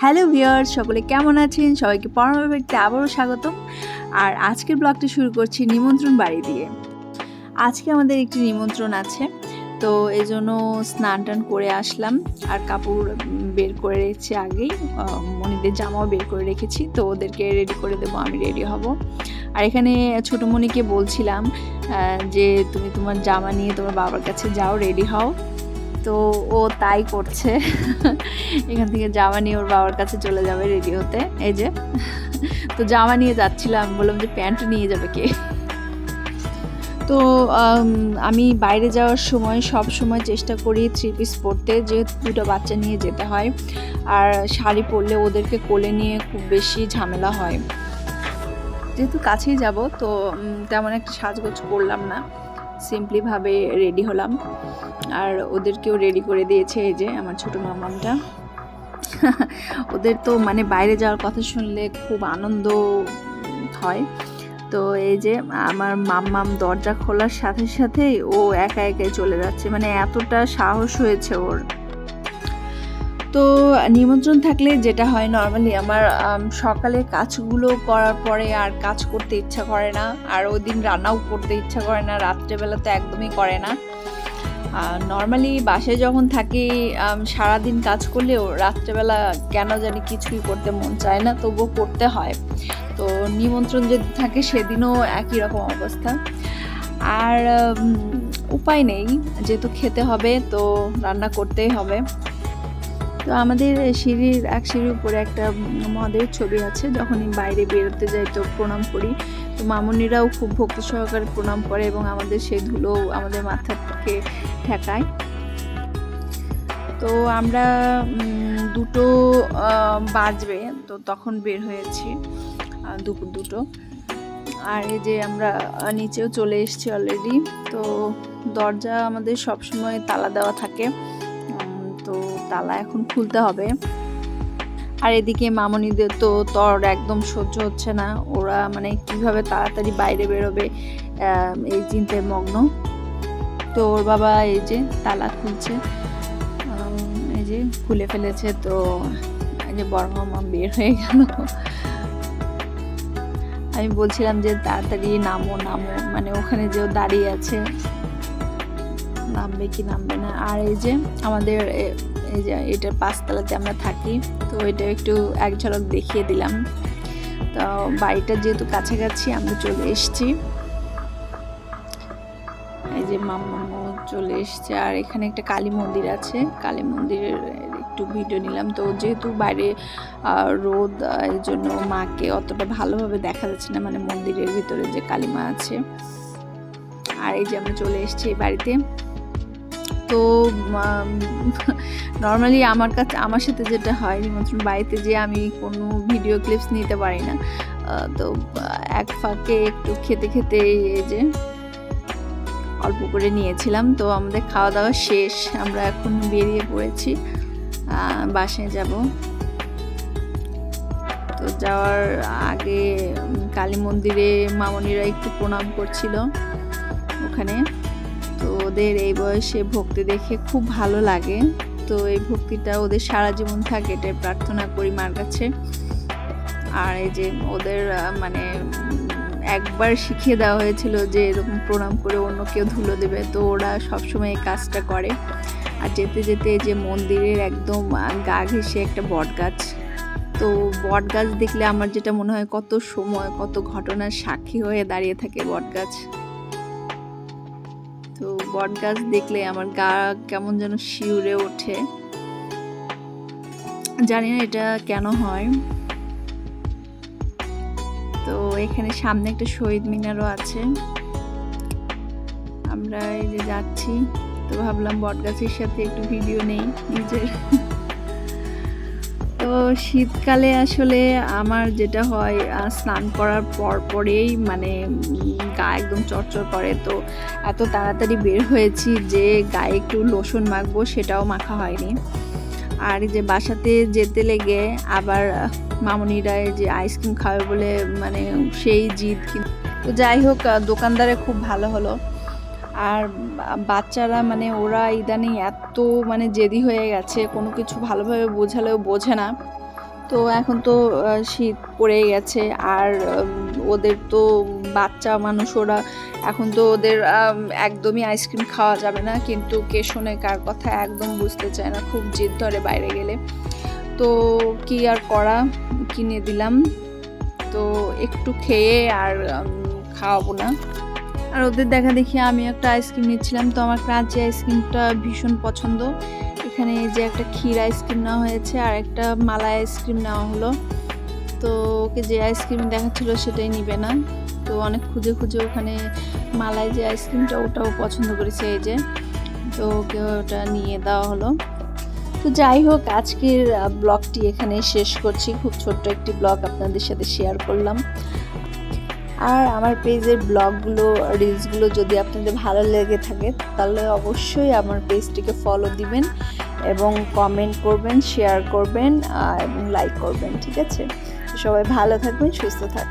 Hello viewers, সকলে কেমন আছেন? সবাইকে পরমা ব্যক্তিতে আবারও স্বাগতম। আর আজকের ব্লগটা শুরু করছি নিমন্ত্রণ বাড়ি দিয়ে। আজকে আমাদের একটি নিমন্ত্রণ আছে, তো এই জন্য স্নান টান করে আসলাম। আর কাপড় বের করে রেখেছি আগেই, মনিদের জামাও বের করে রেখেছি, তো ওদেরকে রেডি করে দেবো, আমি রেডি হব। আর এখানে ছোটো মনিকে বলছিলাম যে তুমি তোমার জামা নিয়ে তোমার বাবার কাছে যাও, রেডি হও। তো ও তাই করছে। এখান থেকে জামা নিয়ে ওর বাবার কাছে চলে যাবে রেডি হতে। এই যে, তো জামা নিয়ে যাচ্ছিলাম, বললাম যে প্যান্ট নিয়ে যাবে কে। তো আমি বাইরে যাওয়ার সময় সব সময় চেষ্টা করি 3 পিস পরতে, যেহেতু দুটো বাচ্চা নিয়ে যেতে হয়। আর শাড়ি পরলে ওদেরকে কোলে নিয়ে খুব বেশি ঝামেলা হয়। যেহেতু কাছেই যাব, তো তেমন একটা সাজগোজ করলাম না, সিম্পলিভাবে রেডি হলাম। আর ওদেরকেও রেডি করে দিয়েছে এই যে আমার ছোটো মামামটা। ওদের তো মানে বাইরে যাওয়ার কথা শুনলে খুব আনন্দ হয়। তো এই যে আমার মাম্মাম দরজা খোলার সাথে সাথেই ও একা একাই চলে যাচ্ছে, মানে এতটা সাহস হয়েছে ওর। তো নিমন্ত্রণ থাকলে যেটা হয় নর্মালি আমার সকালে কাজগুলো করার পরে আর কাজ করতে ইচ্ছা করে না, আর ওই দিন রান্নাও করতে ইচ্ছা করে না, রাত্রেবেলা তো একদমই করে না। নর্মালি বাসায় যখন থাকি সারাদিন কাজ করলেও রাত্রেবেলা কেন জানি কিছুই করতে মন চায় না, তবুও করতে হয়। তো নিমন্ত্রণ যদি থাকে সেদিনও একই রকম অবস্থা। আর উপায় নেই, যেহেতু খেতে হবে তো রান্না করতেই হবে। তো আমাদের এক সিঁড়ির উপরে একটা মহাদেবের ছবি আছে, যখনই বাইরে বেরোতে যাই তো প্রণাম করি। তো মামুনিরাও খুব ভক্তি সহকারে প্রণাম করে এবং আমাদের সেই ধুলো আমাদের মাথা থেকে ঠেকায়। তো আমরা 2টো বাজবে, তো তখন বের হয়েছি, দুপুর 2টো। আর এই যে আমরা নিচেও চলে এসেছি অলরেডি। তো দরজা আমাদের সবসময় তালা দেওয়া থাকে, তো তালা এখন খুলতে হবে। আর এদিকে মামনিদের তো একদম সহ্য হচ্ছে না, ওরা মানে কিভাবে তাড়াতাড়ি বাইরে বেরোবে এই চিন্তায় মগ্ন। তো ওর বাবা এই যে তালা খুলছে, এই যে খুলে ফেলেছে। তো এই যে বড় মামা বের হয়ে গেল। আমি বলছিলাম যে তাড়াতাড়ি নামো নামো, মানে ওখানে যে দাঁড়িয়ে আছে, নামবে কি নামবে না। আর এই যে আমাদের এই যে এটার 5তলাতে আমরা থাকি, তো এটা একটু এক ঝলক দেখিয়ে দিলাম। তো বাড়িটা যেহেতু কাছাকাছি আমরা চলে এসেছি। এই যে মাম্মামও চলে এসছে। আর এখানে একটা কালী মন্দির আছে, কালী মন্দিরের একটু ভিডিও নিলাম। তো যেহেতু বাইরে রোদ, এই জন্য মাকে অতটা ভালোভাবে দেখা যাচ্ছে না, মানে মন্দিরের ভিতরে যে কালী মা আছে। আর এই যে আমরা চলে এসেছি এই বাড়িতে। তো নর্মালি আমার সাথে যেটা হয় নিমন্ত্রণ বাড়িতে, যে আমি কোনো ভিডিও ক্লিপস নিতে পারি না। তো এক ফাঁকে একটু খেতে খেতে এই যে অল্প করে নিয়েছিলাম। তো আমাদের খাওয়া দাওয়া শেষ, আমরা এখন বেরিয়ে পড়েছি, বাসায় যাব। তো যাওয়ার আগে কালী মন্দিরে মামনিরা একটু প্রণাম করছিল ওখানে। তো ওদের এই বয়সে ভক্তি দেখে খুব ভালো লাগে। তো এই ভক্তিটা ওদের সারা জীবন থাকে, এটাই প্রার্থনা করি মার কাছে। আর এই যে ওদের মানে একবার শিখিয়ে দেওয়া হয়েছিল যে এরকম প্রণাম করে অন্য কেউ ধুলো দেবে, তো ওরা সবসময় এই কাজটা করে। আর যেতে যেতে যে মন্দিরের একদম গা ঘেঁষে একটা বট গাছ, তো বট গাছ দেখলে আমার যেটা মনে হয় কত সময় কত ঘটনার সাক্ষী হয়ে দাঁড়িয়ে থাকে বট গাছ। তো বট গাছ দেখলে আমার গা কেমন যেন শিউরে ওঠে, জানি না এটা কেন হয়। তো এখানে সামনে একটা শহীদ মিনারও আছে, আমরা এই যে যাচ্ছি। তো ভাবলাম বট গাছের সাথে একটু ভিডিও নেই নিজের। তো শীতকালে আসলে আমার যেটা হয় স্নান করার পরেই মানে গা একদম চড়চড় করে। তো এত তাড়াতাড়ি বের হয়েছি যে গায়ে একটু লোশন মাখবো, সেটাও মাখা হয়নি। আর যে বাসাতে যেতে লেগে আবার মামনিরা যে আইসক্রিম খাবে বলে মানে সেই জিদ। তো যাই হোক, দোকানদারে খুব ভালো হলো। আর বাচ্চারা মানে ওরা ইদানিং এত মানে জেদি হয়ে গেছে, কোনো কিছু ভালোভাবে বোঝালেও বোঝে না। তো এখন তো শীত পড়ে গেছে, আর ওদের তো বাচ্চা মানুষ, ওরা এখন তো ওদের একদমই আইসক্রিম খাওয়া যাবে না, কিন্তু কে শোনে কার কথা, একদম বুঝতে চায় না, খুব জেদ ধরে বাইরে গেলে। তো কি আর করা, কিনে দিলাম। তো একটু খেয়ে আর খাওয়াবো না। আর ওদের দেখা দেখি আমি একটা আইসক্রিম নিচ্ছিলাম, তো আমার ক্রাঞ্চি আইসক্রিমটা ভীষণ পছন্দ। এখানে যে একটা ক্ষীর আইসক্রিম নেওয়া হয়েছে আর একটা মালাই আইসক্রিম নেওয়া হলো। তো ওকে যে আইসক্রিম দেখাচ্ছিলো সেটাই নিবে না, তো অনেক খুঁজে খুঁজে ওখানে মালাই যে আইসক্রিমটা ওটাও পছন্দ করেছে, এই যে, তো ওকে ওটা নিয়ে দেওয়া হলো। তো যাই হোক, আজকের ব্লগটি এখানে শেষ করছি। খুব ছোট্ট একটি ব্লগ আপনাদের সাথে শেয়ার করলাম। আর আমার পেজের ব্লগগুলো, রিলসগুলো যদি আপনাদের ভালো লেগে থাকে তাহলে অবশ্যই আমার পেজটিকে ফলো দিবেন এবং কমেন্ট করবেন, শেয়ার করবেন এবং লাইক করবেন, ঠিক আছে? সবাই ভালো থাকবেন, সুস্থ থাকবেন।